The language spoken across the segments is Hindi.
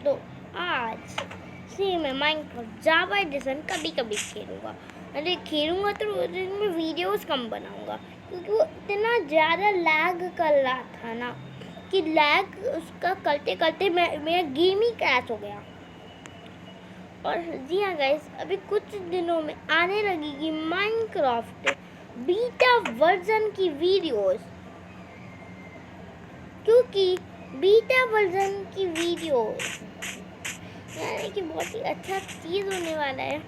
तो आज से मैं माइनक्राफ्ट जावा एडिशन कभी कभी खेलूँगा। अरे खेलूँगा तो उसमें वीडियोस कम बनाऊँगा, क्योंकि वो इतना ज़्यादा लैग कर रहा था ना कि लैग उसका करते करते मेरा गेम ही क्रैश हो गया। और जी हाँ गाइस, अभी कुछ दिनों में आने लगेगी माइनक्राफ्ट बीटा वर्जन की वीडियोस, क्योंकि बीटा वर्जन की वीडियोस यानी कि बहुत ही अच्छा चीज़ होने वाला है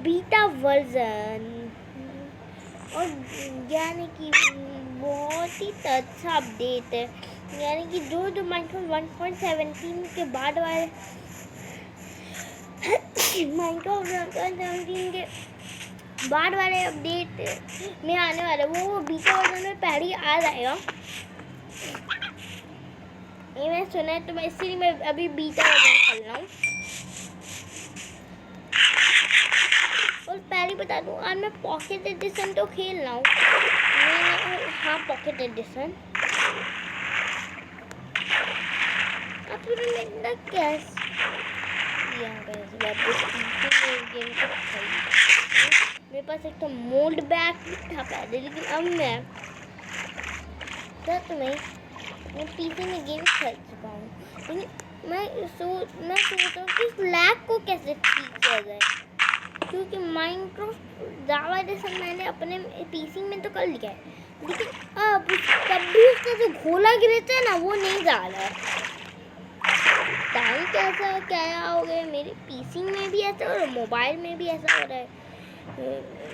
बीटा वर्जन। और यानी कि बहुत ही अच्छा अपडेट है, यानी कि जो माइनक्राफ्ट 1.17 के बाद वाले माइनक्राफ्ट 1.17 के बाद वाले अपडेट में आने वाला वो बीटा वर्जन में पहले आ जाएगा। ये मैं सुना है, तो मैं इसीलिए मैं अभी बीटा वर्जन खेल रहा हूँ। और पहले बता दूँ, आज मैं पॉकेट एडिशन तो खेल रहा हूँ। हाँ, पॉकेट एडिशन। अब फिर कैसे मेरे पास एक तो मोल्ड बैग था पहले, लेकिन अब मैं सच में पीसी में गेम खेल चुका हूँ। लेकिन मैं सोच रहा हूँ कि इस लैग को कैसे ठीक किया जाए, क्योंकि माइनक्राफ्ट जावा एडिशन मैंने अपने पीसी में तो कर लिया है, लेकिन अब तब भी उसका जो घोला गिरता है ना वो नहीं जा रहा है। टाइम कैसा क्या हो गया, मेरे पीसी में भी ऐसा और मोबाइल में भी ऐसा हो रहा है।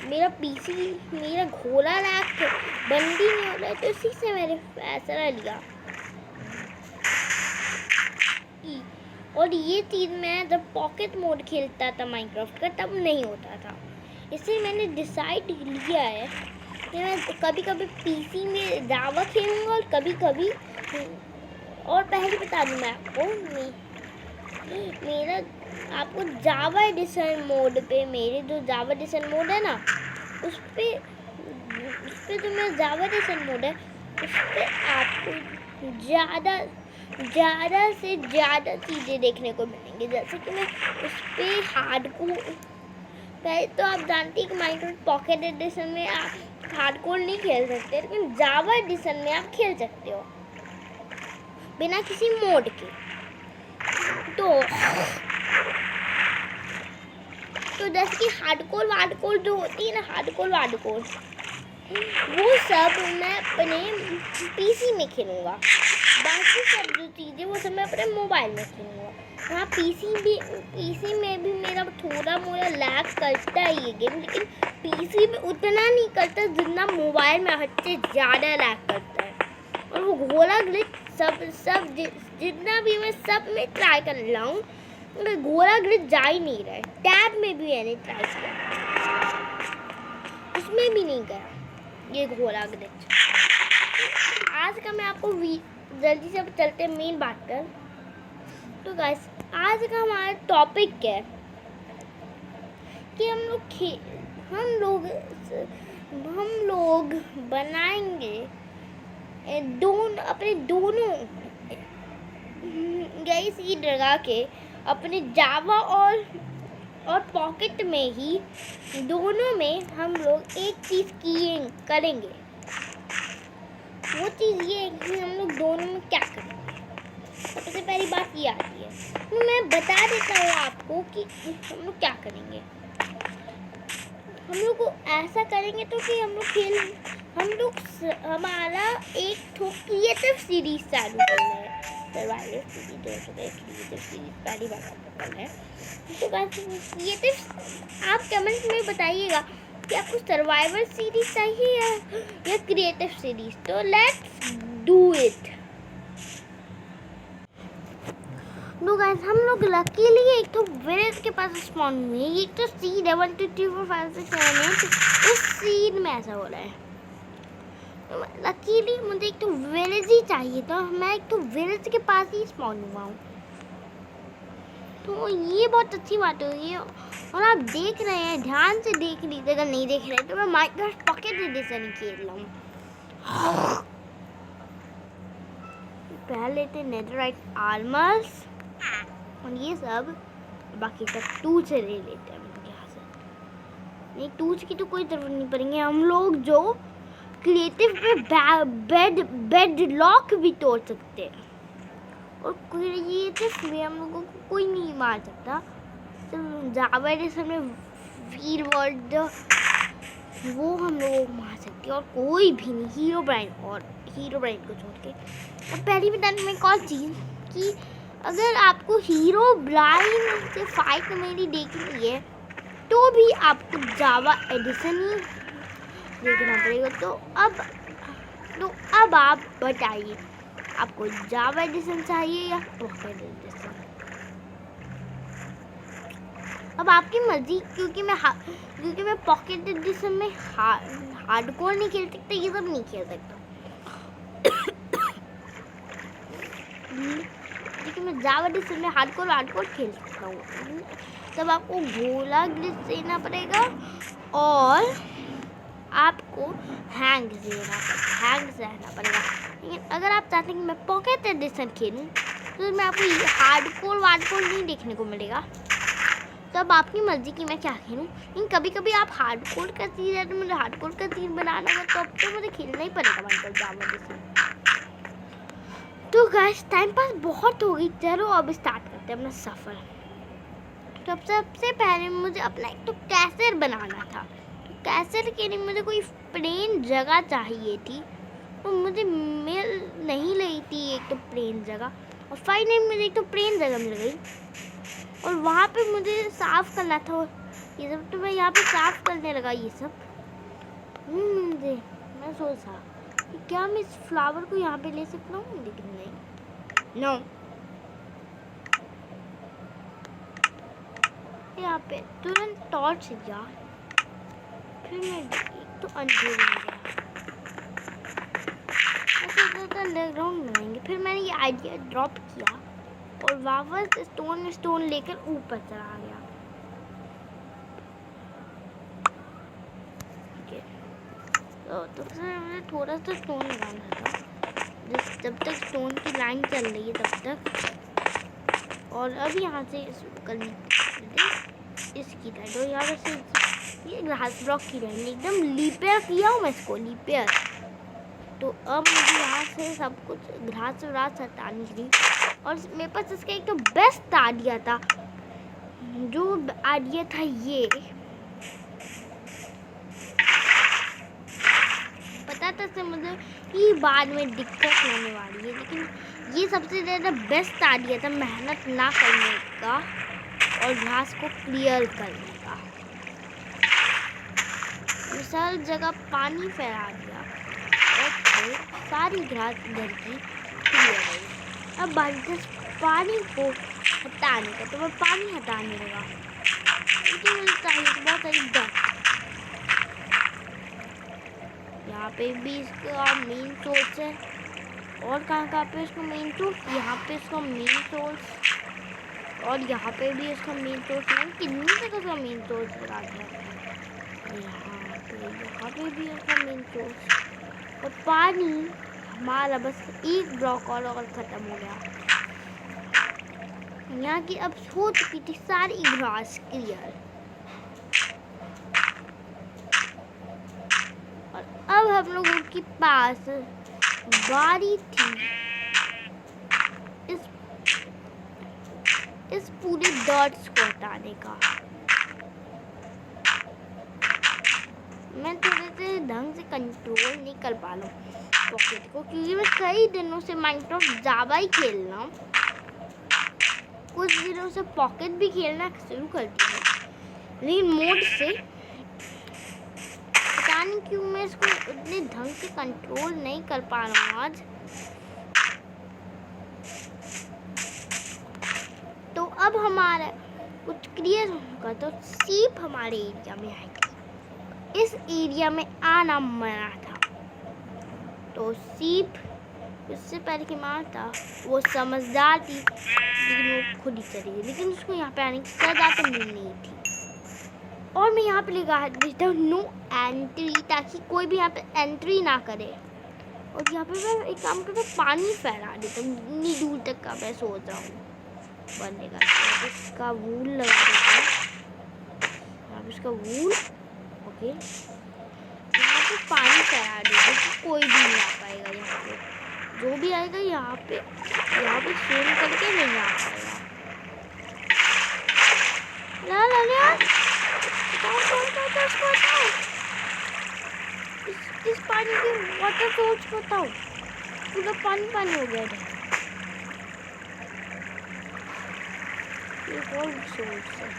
मेरा पीसी मेरा घोला लैग बंद ही नहीं हो रहा है, तो इसी से मैंने फैसला लिया। और ये चीज़ मैं जब पॉकेट मोड खेलता था माइनक्राफ्ट का तब नहीं होता था, इसलिए मैंने डिसाइड लिया है कि मैं कभी कभी पीसी में जावा खेलूँगा और कभी कभी। और पहले बता दूँ मैं आपको, मेरा आपको जावा एडिशन मोड पे, मेरे जो जावा एडिशन मोड है ना उस पे जो मेरा जावा एडिशन मोड है उस पे आपको ज़्यादा से ज़्यादा चीज़ें देखने को मिलेंगी। जैसे कि मैं उस पर हार्डकोर, पहले तो आप जानते हैं कि माइनक्राफ्ट पॉकेट एडिशन में आप हार्डकोर नहीं खेल सकते, लेकिन जावा एडिशन में आप खेल सकते हो बिना किसी मोड के। तो जैसे कि हार्डकोर जो होती है ना, हार्डकोर वो सब मैं अपने पीसी में खेलूँगा। बाकी सब जो चीज़ें वो सब मैं अपने मोबाइल में खेलूँगा। हाँ, पीसी में भी मेरा थोड़ा मोड़ा लैग करता है ये गेम, लेकिन पीसी में उतना नहीं करता जितना मोबाइल में हद से ज़्यादा लैग करता है। और वो घोला ग्लिच सब जितना भी मैं सब में ट्राई कर रहा हूँ, घोला ग्लिच जा ही नहीं रहा है। टैब में भी मैंने ट्राई किया, उसमें भी नहीं गया ये घोला ग्लिच। आज का मैं आपको जल्दी से चलते मेन बात पर। तो गाइस, आज का हमारा टॉपिक है कि हम लोग बनाएंगे अपने दोनों गाइस ये लगा के अपने जावा और पॉकेट में ही दोनों में हम लोग एक चीज़ करेंगे। वो चीज़ ये है कि हम लोग दोनों में क्या करेंगे। सबसे पहली बात ये आती है, तो मैं बता देता हूँ आपको कि हम लोग क्या करेंगे। हम लोग को ऐसा करेंगे तो कि हमारा एक क्रिएटिव सीरीज चालू करना है। सर्वाइवल सीरीज पहली बार आपको है। तो क्रिएटिव आप कमेंट में बताइएगा कि आपको सर्वाइवल सीरीज चाहिए या क्रिएटिव सीरीज। तो let's do it. No guys, हम लोग लकीली एक तो विलेज के पास स्पॉन हुए। ये तो सीड है 1 2 3 4 5 6 7 8, इस सीड में ऐसा हो रहा है। तो लकीली मुझे एक तो विलेज ही चाहिए, तो मैं एक तो विलेज के पास ही स्पॉन हुआ हूँ। तो ये बहुत अच्छी बात हो रही है। और आप देख रहे हैं, ध्यान से देख लीजिए, अगर नहीं देख रहे तो मैं माइनक्राफ्ट पॉकेट एडिशन ही खेल रहा हूँ। पहले लेते नेदरराइट आर्मर्स। और ये सब बाकी सब टूल से ले लेते हैं हम लोग यहाँ से। नहीं, टूल्स की तो कोई जरूरत नहीं पड़ेंगे। हम लोग जो क्रिएटिव पे बेड लॉक भी तोड़ सकते हैं, और क्रिएटिव में हम लोगों को कोई नहीं मार सकता। सिर्फ जावा एडिशन में वीर वर्ल्ड वो हम लोगों को मार सकते हैं, और कोई भी नहीं। हीरो ब्राइन को छोड़ के। और पहली बताने में एक और चीज़ कि अगर आपको हीरो ब्राइन से फाइट मेरी देखनी है तो भी आपको जावा एडिशन ही देखना पड़ेगा। तो अब आप बताइए, आपको जावा एडिशन चाहिए या पॉकेट एडिशन? अब आपकी मर्जी, क्योंकि मैं पॉकेट एडिशन में हार्डकोर नहीं खेल सकता, ये सब नहीं खेल सकता। लेकिन मैं जावा एडिशन में हार्डकोर खेल सकता हूँ। तब आपको गोला ग्लिच देना पड़ेगा और आपको हैंग रहना पड़ेगा। लेकिन अगर आप चाहते हैं कि मैं पॉकेट एडिशन खेलूँ तो मैं आपको हार्डकोर नहीं देखने को मिलेगा। तो अब आपकी मर्जी कि मैं क्या खेलूँ। लेकिन कभी कभी आप हार्डकोर का चीज़ है तो मुझे हार्डकोर का चीज़ बनाना होगा, तो अब तो मुझे खेलना ही पड़ेगा माइनक्राफ्ट जावा एडिशन। तो गाइस टाइम पास बहुत हो गई, चलो अब स्टार्ट करते हैं अपना सफ़र। तो अब सबसे पहले मुझे अपना एक तो कैसेट बनाना था। तो कैसेट के लिए मुझे कोई प्लेन जगह चाहिए थी, तो मुझे मिल नहीं रही थी एक तो प्लेन जगह। और फाइनली मुझे एक तो प्लेन जगह मिल गई, और वहाँ पे मुझे साफ़ करना था ये सब। तो मैं यहाँ पे साफ़ करने लगा ये सब। मैं सोचा कि क्या मैं इस फ्लावर को यहाँ पे ले सकता हूँ, लेकिन नहीं। नो, यहाँ पे तुरंत टॉर्च दिया, फिर मैं एक तो अंधेरे में गया। ऐसा अंडरग्राउंड बनाएंगे। फिर मैंने ये आइडिया ड्रॉप किया और वापस स्टोन लेकर ऊपर चढ़ा गया। ठीक है, तो फिर मुझे थोड़ा सा स्टोन लगाना था, जब तक स्टोन की लाइन चल रही है तब तक। और अब यहाँ से करनी इसकी तरह, तो यहाँ से ये ग्रास ब्लॉक की लाइन एकदम लीपेयर किया हूँ मैं इसको, लीपेयर। तो अब मुझे यहाँ से सब कुछ घास हटानी थी, और मेरे पास इसका एक तो बेस्ट आइडिया था। जो आइडिया था ये, पता था से मुझे कि बाद में दिक्कत होने वाली है, लेकिन ये सबसे ज़्यादा बेस्ट आइडिया था मेहनत ना करने का और घास को क्लियर करने का। विशाल जगह पानी फैला दिया और फिर सारी घास इधर की क्लियर गई। अब बाकी पानी को हटाने का, तो मैं पानी हटाने लगा, क्योंकि मुझे चाहिए बहुत सारी डस्ट। यहाँ पे भी इसका मेन सोर्स है, और कहाँ पे इसका मेन सोर्स, यहाँ पे इसका मेन सोर्स, और यहाँ पे भी इसका मेन सोर्स नहीं, कितनी जगह का मेन सोर्स लगा दिया। यहाँ पे भी इसका मेन सोर्स, और पानी हमारा बस एक ब्लॉक और ख़त्म हो गया। यहाँ की अब हो चुकी थी सारी घास क्लियर, और अब हम लोगों के पास बारी थी इस पूरे डॉट्स को हटाने का। मैं थोड़े से ढंग से कंट्रोल नहीं कर पा रहा हूँ पॉकेट को, क्योंकि मैं कई दिनों से माइनक्राफ्ट जावा ही खेल रहा हूँ। कुछ दिनों से पॉकेट भी खेलना शुरू कर दिया, लेकिन मोड से पता नहीं क्यों मैं इसको उतने ढंग से कंट्रोल नहीं कर पा रहा हूँ आज। तो अब हमारा कुछ क्लियर होगा, तो सीप हमारे एरिया में आएगी। इस एरिया में आना मना था, तो सीप उससे पहले कि मारता वो समझदार थी, लेकिन वो खुद ही चली गई। लेकिन उसको यहाँ पे आने की सजा तो मिलनी थी। और मैं यहाँ पे लगा देता हूँ नो एंट्री, ताकि कोई भी यहाँ पे एंट्री ना करे। और यहाँ पे मैं एक काम करता हूँ, पानी फैला देता हूँ इतनी दूर तक का। मैं सोच रहा हूँ बनेगा। तो इसका वूल लगा देते हैं, यहाँ पे इसका वूल। ओके, यहाँ पे पानी चढ़ा देते कि कोई भी नहीं आ पाएगा यहाँ पे, जो भी आएगा यहाँ पे स्विम करके नहीं आ पाएगा। ला ला ला, इस पानी के वाटर सोर्स बताओ, पूरा पानी पानी हो गया है। एक और सोर्स है,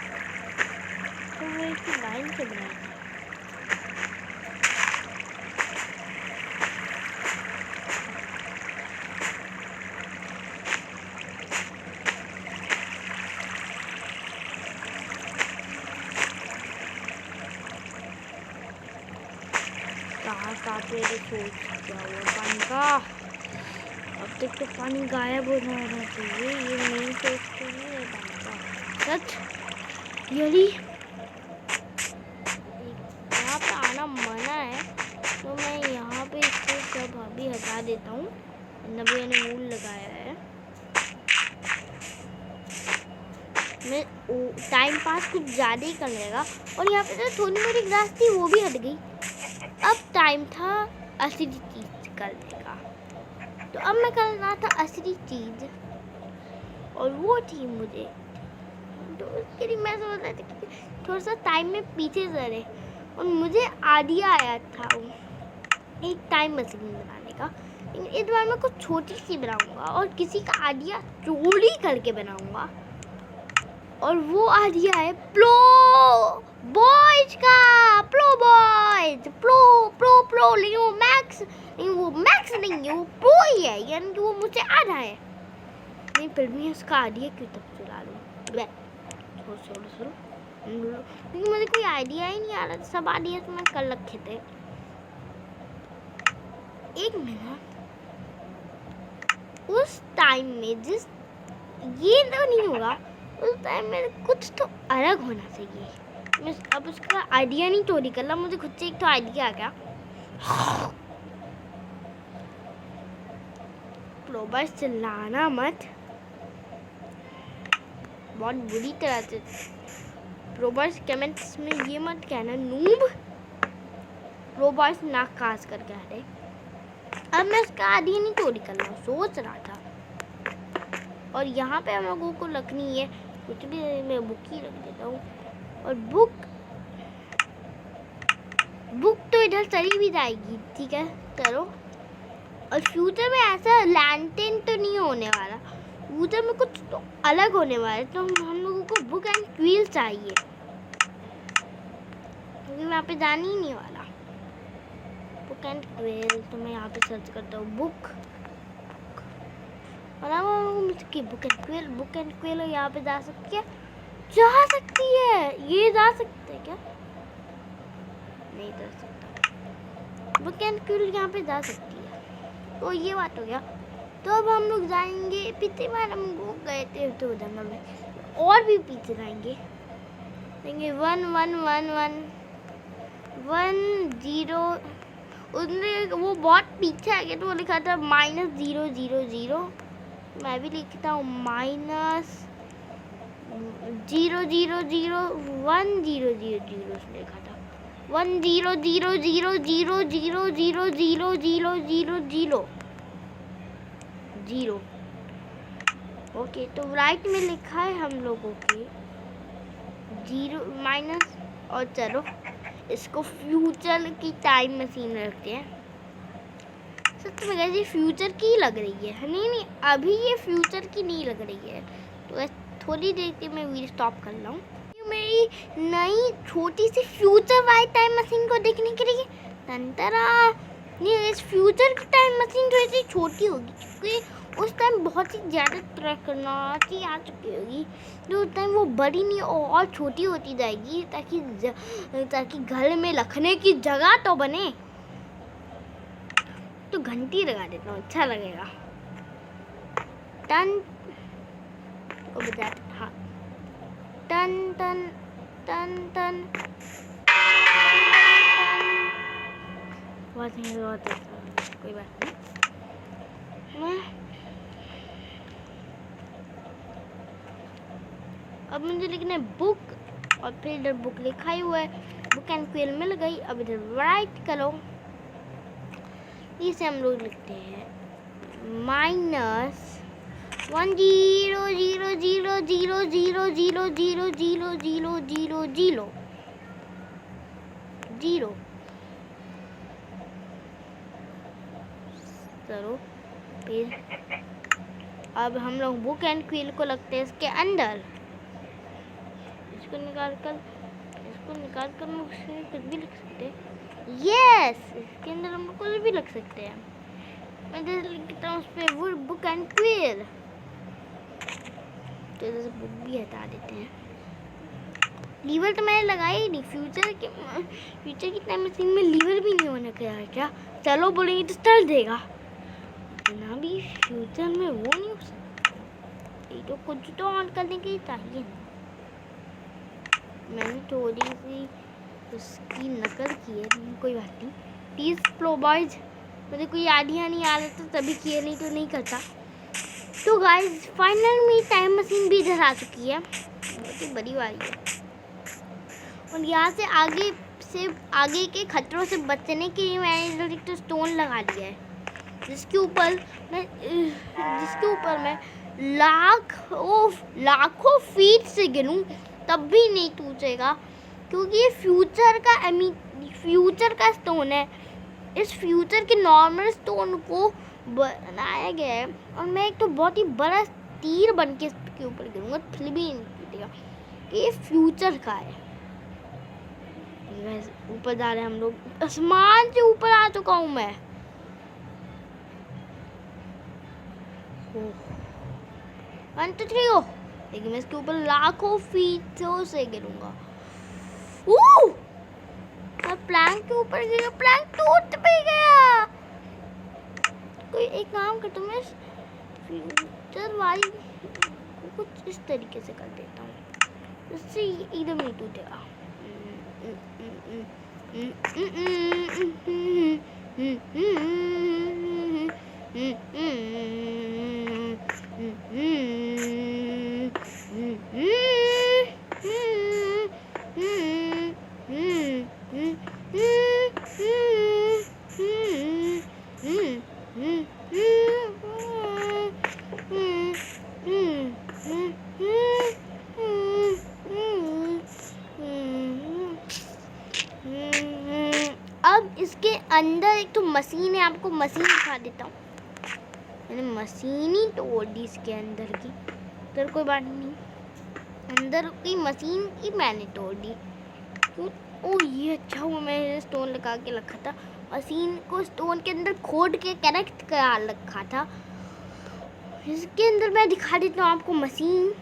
तो वो एक लाइन से बनाया था। कहाँ पे सोच क्या हुआ पानी का? अब तक तो पानी गायब हो जाना चाहिए, ये मेन सोच तो नहीं है पानी का। सच यदि यहाँ पे आना मना है तो मैं यहाँ पे इसको सब अभी हटा देता हूँ। नबी ने वूल लगाया है, मैं टाइम पास कुछ ज़्यादा ही कर लेगा। और यहाँ पे जो थोड़ी मोड़ी ग्रास थी वो भी हट गई। अब टाइम था असली चीज़ करने का, तो अब मैं कर रहा था असली चीज़, और वो थी मुझे तो उसके लिए मैं सोच रहा था कि थोड़ा सा टाइम में पीछे चले। और मुझे आइडिया आया था एक टाइम मशीन बनाने का, लेकिन इस बार मैं कुछ छोटी सी बनाऊंगा और किसी का आइडिया चोरी करके बनाऊंगा। और वो आइडिया है प्लो बॉयज का, प्लो बॉयज, प्लो लेकिन वो मैक्स नहीं है, वो प्रो ही है, यानी कि वो मुझसे आधा है। नहीं फिर भी उसका आइडिया क्यों तब चुरा लूँ? छोड़ो क्योंकि मुझे कोई आइडिया ही नहीं आ रहा, सब आइडिया तो मैं कर रखे थे। एक मिनट, उस टाइम में जिस ये तो नहीं होगा, उस टाइम में कुछ तो अलग होना चाहिए। मैं अब उसका आइडिया नहीं चोरी कर रहा, मुझे खुद से एक तो आइडिया आ गया। बस चिल्लाना मत, बहुत बुरी तरह से। रोबर्स कमेंट्स में ये मत कहना नूब, रोबर्स नाक कास कर कह रहे। अब मैं उसका आइडिया नहीं चोरी कर रहा, सोच रहा था। और यहाँ पे हम लोगों को रखनी है कुछ भी, मैं बुक ही रख देता हूँ। और बुक तो इधर चली भी जाएगी, ठीक है चलो। और फ्यूचर में ऐसा लैंटेन तो नहीं होने वाला, फ्यूचर में कुछ तो अलग होने वाला है। तो हम लोगों को बुक एंड क्विल चाहिए, क्योंकि वहाँ पे जाने ही नहीं वाला। बुक एंड क्विल, तो मैं यहाँ पे सर्च करता हूँ बुक, और बुक एंड क्विल यहाँ पे जा सकती है, ये जा सकते हैं क्या? नहीं जा सकता। बुक एंड क्विल यहाँ पे जा सकती है, तो ये बात हो गया। तो अब हम लोग जाएंगे, पिछली बार हम लोग गए थे तो जंगल में, और भी पीछे जाएंगे, देंगे 1 1 1 1 1 0। उसने वो बहुत पीछे आ गया, तो वो लिखा था -0 0 0। मैं भी लिखता हूँ -0 0 0 1 0 0 0। उसने लिखा था 1 0 0 0 0 0 0 0 0 0 0 0। ओके, तो राइट में लिखा है हम लोगों के 0 माइनस। और चलो इसको फ्यूचर की टाइम मशीन रखते हैं। सच में कैसे फ्यूचर की लग रही है? नहीं अभी ये फ्यूचर की नहीं लग रही है, तो थोड़ी देर के मैं वीडियो स्टॉप कर रहा हूँ। मेरी नई छोटी सी फ्यूचर वाली टाइम मशीन को देखने के लिए तंतरा नहीं, इस फ्यूचर की टाइम मशीन थोड़ी सी छोटी होगी, क्योंकि उस टाइम बहुत ही ज़्यादा टेक्नोलॉजी आ चुकी होगी, तो उस टाइम वो बड़ी नहीं और छोटी होती जाएगी, ताकि घर में रखने की जगह तो बने। तो घंटी लगा देता हूँ, अच्छा लगेगा। टन को बजाते, हाँ टन टन टन टन। बहुत कोई बात नहीं। अब मुझे लिखना है बुक, और फिर इधर बुक लिखा ही हुआ है, बुक एंड क्विल मिल गई। अब इधर राइट करो, इसे हम लोग लिखते हैं -1 0 0 0 0 0 0 0 0 0 0 0 0 करो। फिर अब हम लोग बुक एंड क्विल को लगते हैं इसके अंदर। इसको निकाल कर हम कुछ भी लिख सकते हैं। यस, इसके अंदर हम कुछ भी लिख सकते हैं। मैं जैसे लिखता हूँ उस पर वो बुक एंड क्विल, तो जैसे बुक भी हटा देते हैं। लीवर तो मैंने लगाया ही नहीं। फ्यूचर की टाइम मशीन में लीवर भी नहीं होने का है क्या? चलो बोलेंगे तो चल देगा ना, भी फ्यूचर में वो नहीं हो सकता। ये तो कुछ तो ऑन करने के लिए चाहिए। मैंने थोड़ी सी उसकी नकल की है, कोई बात नहीं। प्लीज प्रो बॉयज, मुझे कोई आइडिया नहीं आ रहा था तभी किए, नहीं तो नहीं करता। तो गाइस फाइनल में टाइम मशीन भी इधर आ चुकी है, बहुत ही बड़ी वाली है। और यहाँ से आगे के खतरों से बचने के लिए मैंने इधर एक तो स्टोन लगा दिया है, जिसके ऊपर मैं लाखों फीट से गिरूं तब भी नहीं टूटेगा, क्योंकि ये फ्यूचर का स्टोन है। इस फ्यूचर के नॉर्मल स्टोन को बनाया गया है, और मैं एक तो बहुत ही बड़ा तीर बन के इसके ऊपर गिरूंगा, फिर भी नहीं टूटेगा। ये फ्यूचर का है। ऊपर जा रहे हैं हम लोग, आसमान से ऊपर आ चुका हूँ मैं। 1 2 3 गो। लेकिन मैं इसके ऊपर लाखों फीटों से गिरूंगा। मैं प्लैंक के ऊपर गिरा, प्लैंक टूट भी गया। कोई एक काम करता हूँ, मैं फ्यूचर वाली कुछ इस तरीके से कर देता हूँ, इससे एकदम नहीं टूटेगा। अब इसके अंदर एक तो मशीन है, आपको मशीन दिखा देता हूँ। मैंने मशीन ही तोड़ दी इसके अंदर की, तो कोई बात नहीं, अंदर की मशीन की मैंने तोड़ दी। ओह ये अच्छा हुआ मैंने स्टोन लगा के रखा था, मशीन को स्टोन के अंदर खोद के कनेक्ट करा रखा था। इसके अंदर मैं दिखा देता हूँ आपको मशीन।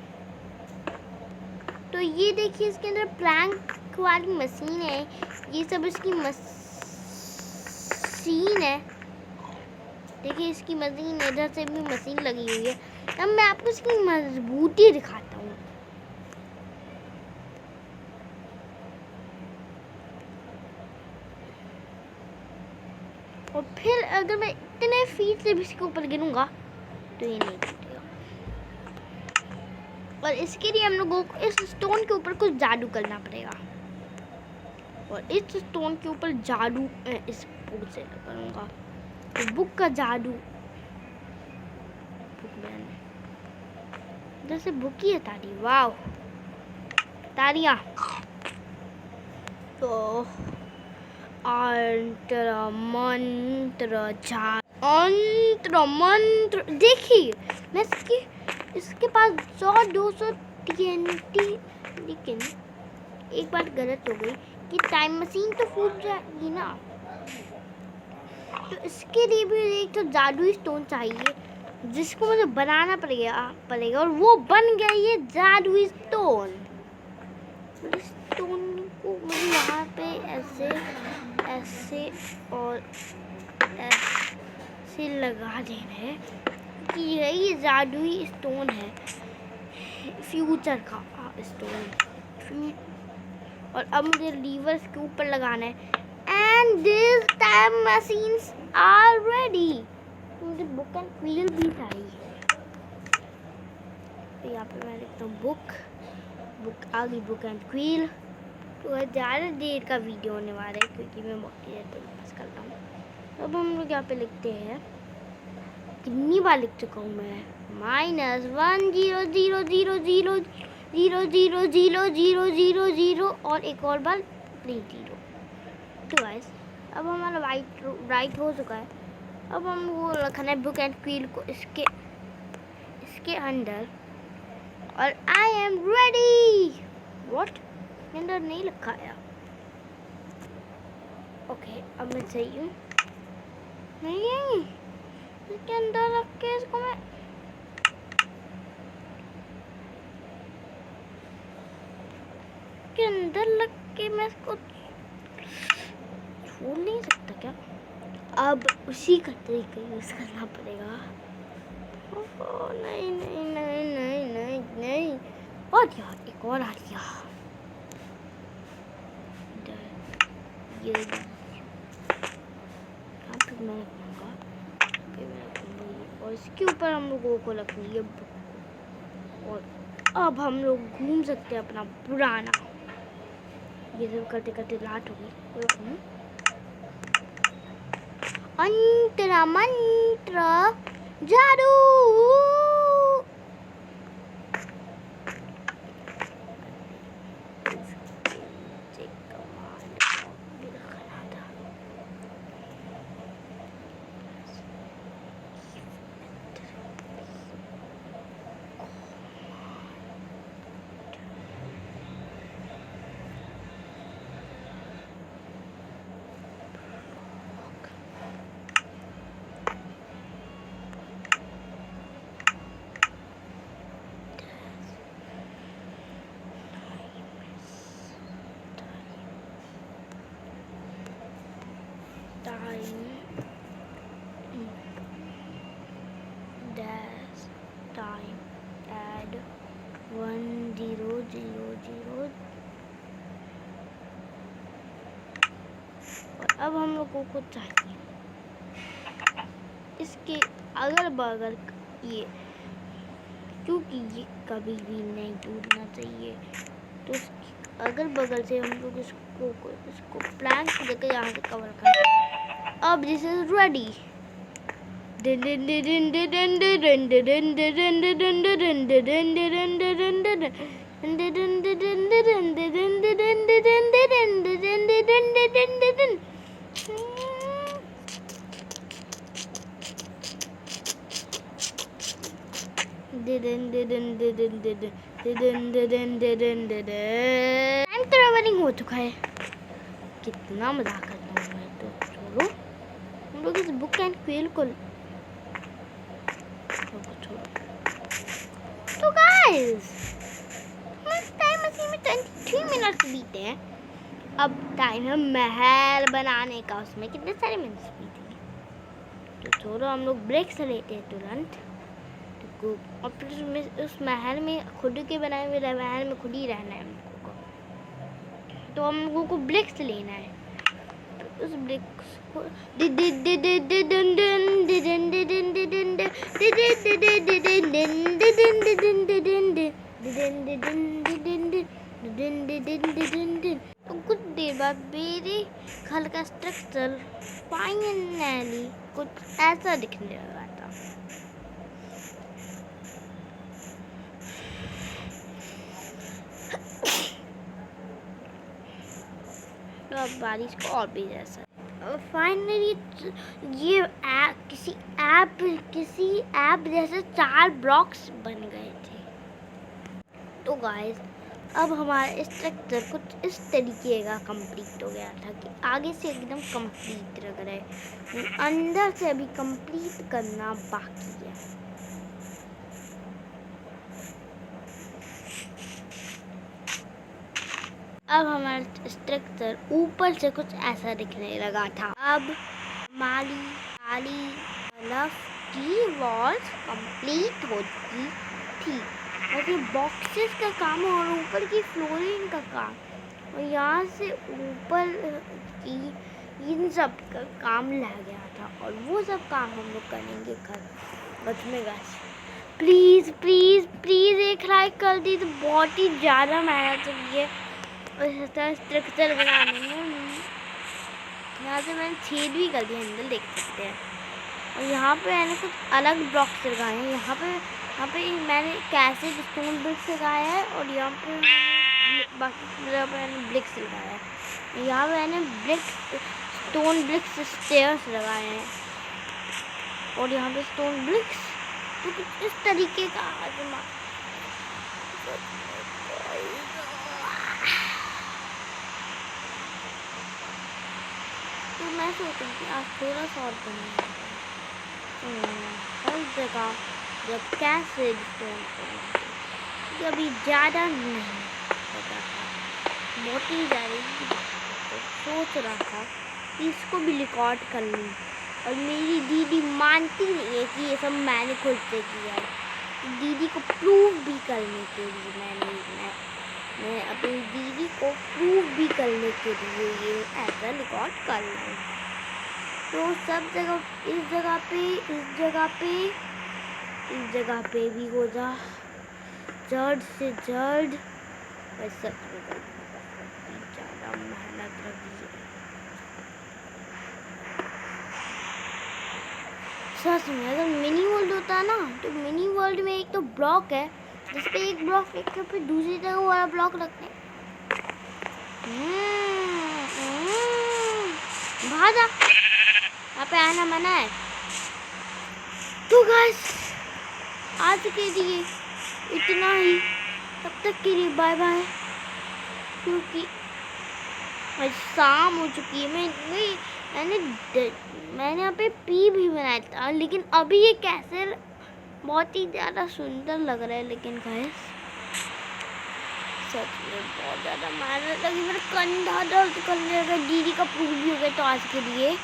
तो ये देखिए, इसके अंदर प्लैंक वाली मशीन है, ये सब इसकी मशीन है। देखिए इसकी मशीन, इधर से भी मशीन लगी हुई है। अब मैं आपको इसकी मजबूती दिखाता हूँ। और फिर अगर मैं इतने फीट से भी इसके ऊपर गिरूंगा तो ये नहीं टूटेगा। और इसके लिए हम लोगों को इस स्टोन के ऊपर कुछ जादू करना पड़ेगा, और इस स्टोन के ऊपर जादू इस बुक से करूँगा, तो बुक का जादू। जैसे बुक ही है तारी, वाह तारिया। तो मंत्र देखिए, मैं इसके पास 100-200 TNT, लेकिन एक बात गलत हो गई कि टाइम मशीन तो फूट जाएगी ना, तो इसके लिए भी एक तो जादुई स्टोन चाहिए, जिसको मुझे बनाना पड़ेगा और वो बन गया ये जादुई स्टोन। इस स्टोन को मुझे यहाँ पे ऐसे और ऐसे लगा देना है कि यही जादुई स्टोन है, फ्यूचर का स्टोन। और अब मुझे लीवर्स के ऊपर लगाना है, and this time machines are ready. मुझे बुक एंड क्विल भी चाहिए, तो यहाँ पे मैं लिखता हूँ बुक बुक आ गई बुक एंड क्वील। तो ज़्यादा देर का वीडियो होने वाला है क्योंकि मैं बहुत देर टाइम पास कर रहा हूँ। अब हम लोग यहाँ पे लिखते हैं, कितनी बार लिख चुका हूँ मैं, -1 0 0 0 0 0 0 0 0 0 0 और एक और बार 3 0। तो गाइस अब हमारा राइट हो चुका है। अब हम वो रखना है बुक एंड क्वील को इसके अंदर, और आई एम रेडी। व्हाट, अंदर नहीं लिखा है। ओके अब मैं सही हूँ। नहीं, इसके अंदर रख के इसको मैं के अंदर लग के मैं इसको छोड़ नहीं सकता क्या? अब उसी का तरीका यूज करना पड़ेगा। नहीं नहीं नहीं नहीं नहीं नहीं, और यार एक और आ गया। ये यहाँ पे मैं रखूँगा, और इसके ऊपर हम लोगों को रखनी है बुक को। और अब हम लोग घूम सकते हैं अपना पुराना। ये सब करते करते रात हो गई। अंतरा मंत्र जादू। Time add 1 0 0 0। और अब हम लोगों को चाहिए इसके अगल बगल ये, क्योंकि ये कभी भी नहीं टूटना चाहिए, तो इसके अगल बगल से हम लोग इसको प्लैंक देकर यहाँ से कवर कर। अब दिस इज रेडी। ट्रैवलिंग हो चुका है। कितना मजाक करता हूँ मैं, तो छोड़ो हम लोग इस बुक एंड क्वील को छोड़ो। तो गाइस इस टाइम मशीन में 23 मिनट बीते हैं। अब टाइम है महल बनाने का। उसमें कितने सारे मिनट बीते, तो छोड़ो हम लोग ब्रेक से लेते हैं तुरंत। और फिर उस महल में खुद के बनाए हुए महल में खुद ही रहना है हम लोगों को। तो हम लोगों को ब्रेक से लेना है। उस ब्रेक को कुछ देर बाद मेरे घर का स्ट्रक्चर फाइनली कुछ ऐसा दिखने लगा था। तो अब बारिश को और भी जैसा फाइनली ये किसी ऐप जैसे 4 ब्लॉक्स बन गए थे। तो गाइस अब हमारा स्ट्रक्चर कुछ इस तरीके का कंप्लीट हो गया था कि आगे से एकदम कंप्लीट लग रहा है, अंदर से अभी कंप्लीट करना बाकी है। अब हमारा स्ट्रक्चर ऊपर से कुछ ऐसा दिखने लगा था। अब हमारी की वॉल्स कंप्लीट हो चुकी थी, और ये बॉक्सेस का काम और ऊपर की फ्लोरिंग का काम, और यहाँ से ऊपर की इन सब का काम लग गया था। और वो सब काम हम लोग करेंगे घर। बस में गाइस प्लीज़ प्लीज़ प्लीज़ एक लाइक कर डिफिकल्टी तो बहुत ही ज़्यादा मेहनत लगी है और स्ट्रक्चर बनाने में। यहाँ से मैंने छेद भी कर दिया, अंदर देख सकते हैं। और यहाँ पे मैंने कुछ अलग ब्लॉक्स लगाए हैं। यहाँ पे मैंने कैसे स्टोन ब्रिक्स लगाया है और यहाँ पे बाकी जगह पे मैंने ब्रिक्स लगाया है। यहाँ पे मैंने स्टोन ब्रिक्स स्टेयर्स लगाए हैं और यहाँ पे स्टोन ब्रिक्स तो कुछ इस तरीके का तो मैं सोचती हूँ कि आज थोड़ा सा और बनाया हर जगह जब कैसे अभी ज़्यादा नहीं पता था, बहुत ही ज़्यादा तो सोच रहा था कि इसको भी रिकॉर्ड कर लूँ। और मेरी दीदी मानती नहीं है कि ये सब मैंने खुद से किया है। दीदी को प्रूव भी करने के लिए मैं अपनी दीदी को प्रूव भी करने के लिए ये ऐसा रिकॉर्ड कर रहा हूँ। तो सब जगह इस जगह पे भी हो जा जल्द से जल्द ऐसा ज़्यादा मेहनत लगी है सच में। अगर मिनी वर्ल्ड होता ना तो मिनी वर्ल्ड में एक तो ब्लॉक है जिस पे एक ब्लॉक रख के फिर दूसरी जगह वाला ब्लॉक रखते हैं। भागा, यहाँ पे आना मना है। तो गाइस आज के लिए इतना ही, तब तक के लिए बाय बाय। क्योंकि आज शाम हो चुकी है। मैंने यहाँ पे पी भी बनाया था, लेकिन अभी ये कैसे बहुत ही ज़्यादा सुंदर लग रहा है। लेकिन गाइस सच में बहुत ज़्यादा मेहनत लगी, मेरा कंधा दर्द करने लगा। दीदी का प्रूफ भी हो गया। तो आज के लिए